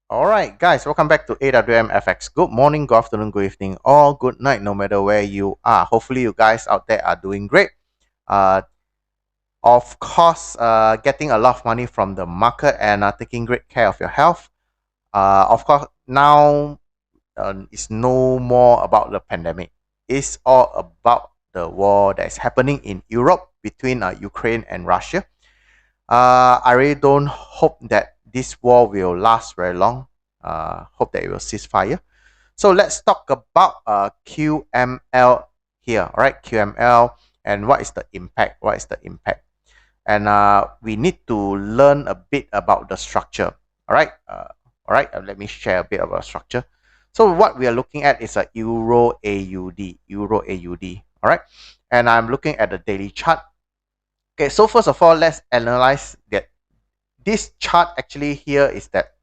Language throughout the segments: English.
Alright guys, welcome back to AWM FX. Good morning, good afternoon, good evening, or good night, no matter where you are. Hopefully you guys out there are doing great. Uh, of course, getting a lot of money from the market and taking great care of your health. Of course, now it's no more about the pandemic. It's all about the war that is happening in Europe between Ukraine and Russia. I really don't hope that this war will last very long. Hope that it will cease fire. So let's talk about QML here. All right, QML and what is the impact? What is the impact? And we need to learn a bit about the structure. All right. Let me share a bit about structure. So what we are looking at is a Euro AUD. Euro AUD. All right, and I'm looking at the daily chart. Okay, so first of all, let's analyze that this chart actually here is that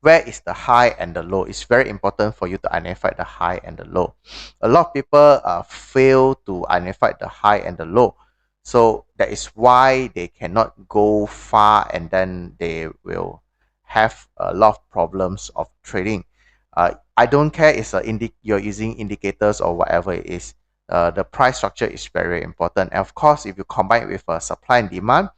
where is the high and the low. It's very important for you to identify the high and the low. A lot of people fail to identify the high and the low. So that is why they cannot go far and then they will have a lot of problems of trading. I don't care if you're using indicators or whatever it is. The price structure is very important. And of course, if you combine it with supply and demand,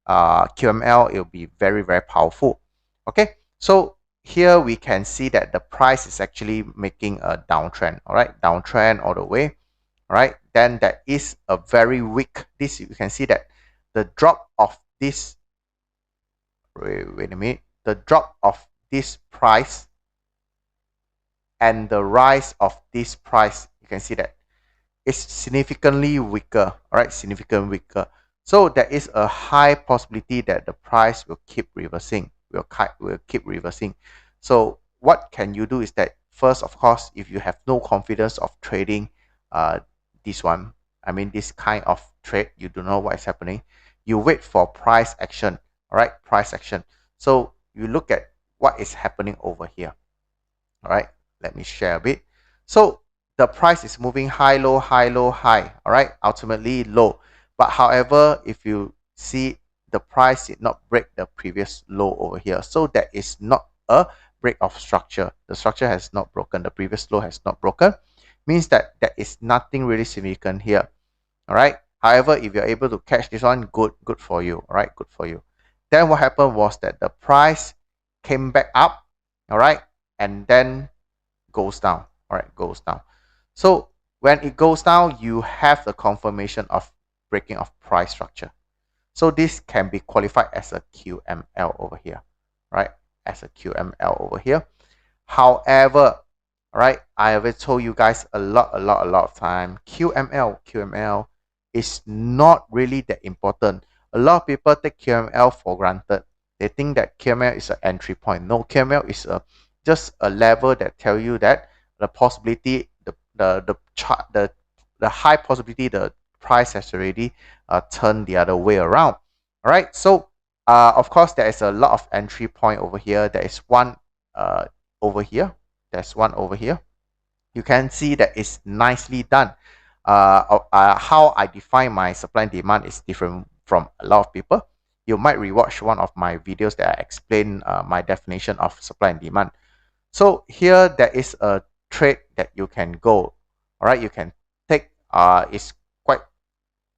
QML, it will be very, very powerful. Okay, so here we can see that the price is actually making a downtrend. All right, downtrend all the way. All right, then that is a very weak. This you can see that the drop of this. Wait a minute. The drop of this price and the rise of this price. You can see that is significantly weaker. All right, significantly weaker. So there is a high possibility that the price will keep reversing. Will keep reversing. So what can you do is that first, of course, if you have no confidence of trading, this one, I mean this kind of trade, you don't know what is happening. You wait for price action. All right, price action. So you look at what is happening over here. All right, let me share a bit. So the price is moving high, low, high, low, high. All right, ultimately low. But however, if you see the price did not break the previous low over here, so that is not a break of structure. The structure has not broken. The previous low has not broken. Means that there is nothing really significant here. All right. However, if you're able to catch this one, good for you. All right, good for you. Then what happened was that the price came back up. All right, and then goes down. All right, goes down. So when it goes down, you have the confirmation of breaking of price structure. So this can be qualified as a QML over here, right? As a QML over here. However, all right, I have told you guys a lot of time. QML is not really that important. A lot of people take QML for granted. They think that QML is an entry point. No, QML is just a level that tell you that the possibility, the chart, the high possibility the price has already turned the other way around. All right, so of course there is a lot of entry point over here. There is one over here. There's one over here. You can see that it's nicely done. How I define my supply and demand is different from a lot of people. You might rewatch one of my videos that I explain my definition of supply and demand. So here there is a trade that you can go. All right, you can take. It's quite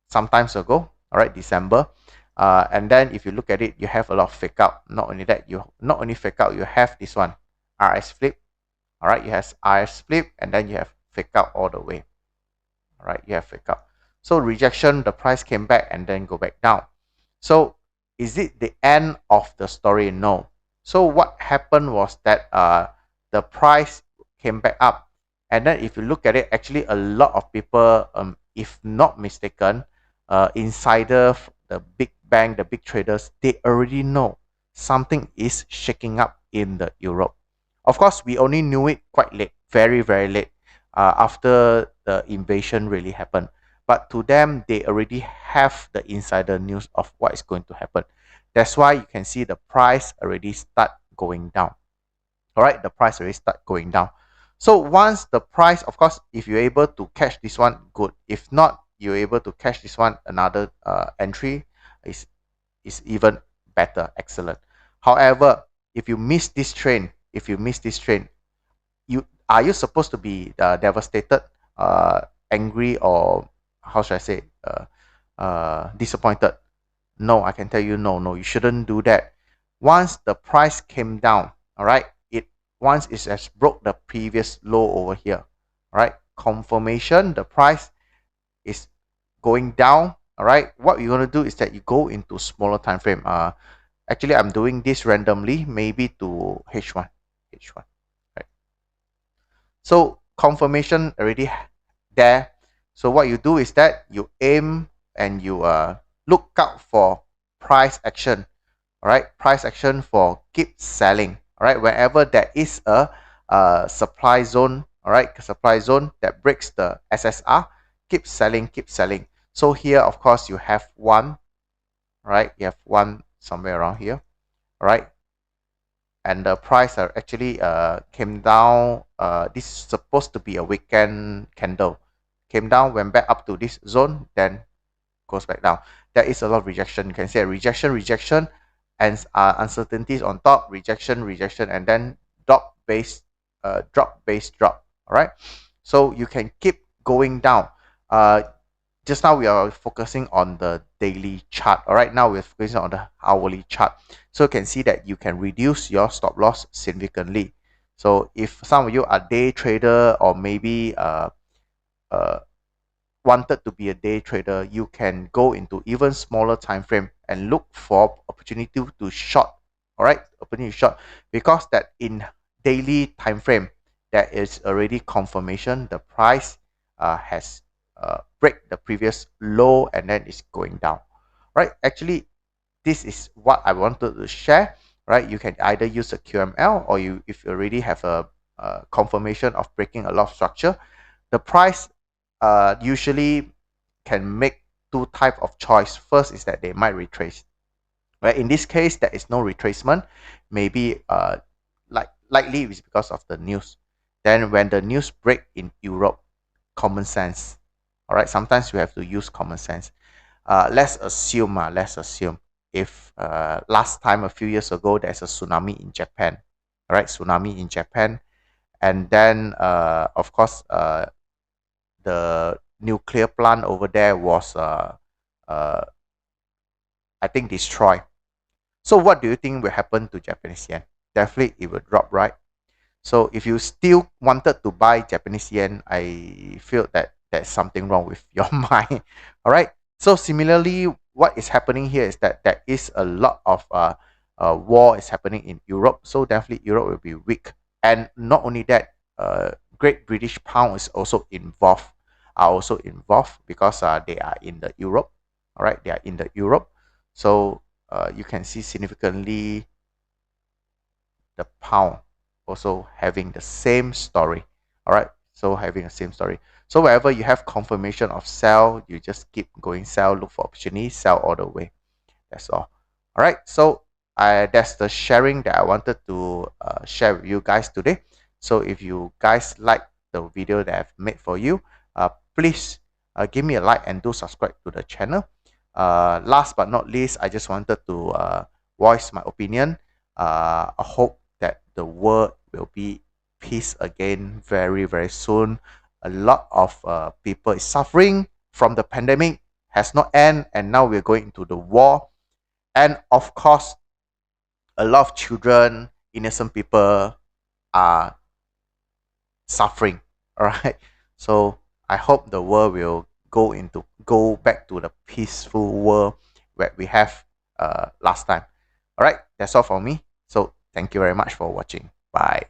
sometimes ago. All right, December. And then if you look at it, you have a lot of fake out. Not only that, you not only fake out, you have this one, RS flip. All right, you have RS flip, and then you have fake out all the way. All right, you have fake out. So rejection, the price came back and then go back down. So is it the end of the story? No. So what happened was that the price came back up, and then if you look at it, actually a lot of people, if not mistaken, insider, the big bank, the big traders, they already know something is shaking up in the Europe. Of course, we only knew it quite late, very, very late, after the invasion really happened. But to them, they already have the insider news of what is going to happen. That's why you can see the price already start going down. All right, the price already start going down. So once the price, of course, if you're able to catch this one, good. If not, you're able to catch this one, another entry is even better, excellent. However, if you miss this train, you are you supposed to be devastated, angry, or how should I say, disappointed? No, I can tell you, no, no, you shouldn't do that. Once the price came down, all right, once it has broke the previous low over here, all right, confirmation the price is going down. All right, what you're going to do is that you go into smaller time frame. Actually, I'm doing this randomly, maybe to H1. Right. So confirmation already there. So what you do is that you aim and you look out for price action. All right, price action for keep selling. All right, whenever there is a supply zone, all right, supply zone that breaks the SSR, keep selling, keep selling. So here, of course, you have one, right? You have one somewhere around here, all right, and the price are actually came down. This is supposed to be a weekend candle, came down, went back up to this zone, then goes back down. There is a lot of rejection. You can see a rejection, and uncertainties on top, rejection, and then drop. All right, so you can keep going down. Uh, just now we are focusing on the daily chart. All right, now we're focusing on the hourly chart. So you can see that you can reduce your stop loss significantly. So if some of you are day trader, or maybe uh wanted to be a day trader, you can go into even smaller time frame and look for opportunity to short. All right, opportunity to short, because that in daily time frame there is already confirmation the price has break the previous low and then it's going down. Right, actually this is what I wanted to share. Right, you can either use a QML, or you, if you already have a confirmation of breaking a lot of structure, the price usually can make two type of choice. First is that they might retrace. Right, in this case there is no retracement. Maybe likely it's because of the news. Then when the news break in Europe, common sense. All right, sometimes you have to use common sense. Let's assume if last time a few years ago there's a tsunami in Japan. All right, tsunami in Japan, and then of course the nuclear plant over there was uh, I think destroyed. So what do you think will happen to Japanese yen? Definitely it will drop, right? So if you still wanted to buy Japanese yen, I feel that there's something wrong with your mind. All right. So similarly, what is happening here is that there is a lot of war is happening in Europe. So definitely Europe will be weak. And not only that, Great British Pound is also involved. Are also involved because they are in the Europe. All right, they are in the Europe. So you can see significantly the pound also having the same story. All right, so having the same story. So wherever you have confirmation of sell, you just keep going sell, look for opportunity, sell all the way. That's all. All right, so that's the sharing that I wanted to share with you guys today. So if you guys like the video that I've made for you, please give me a like and do subscribe to the channel. Last but not least, I just wanted to voice my opinion. I hope that the world will be peace again very, very soon. A lot of people is suffering from the pandemic, has not end, and now we're going into the war. And of course, a lot of children, innocent people are suffering. All right. So I hope the world will go back to the peaceful world that we have last time. All right. That's all for me. So thank you very much for watching. Bye.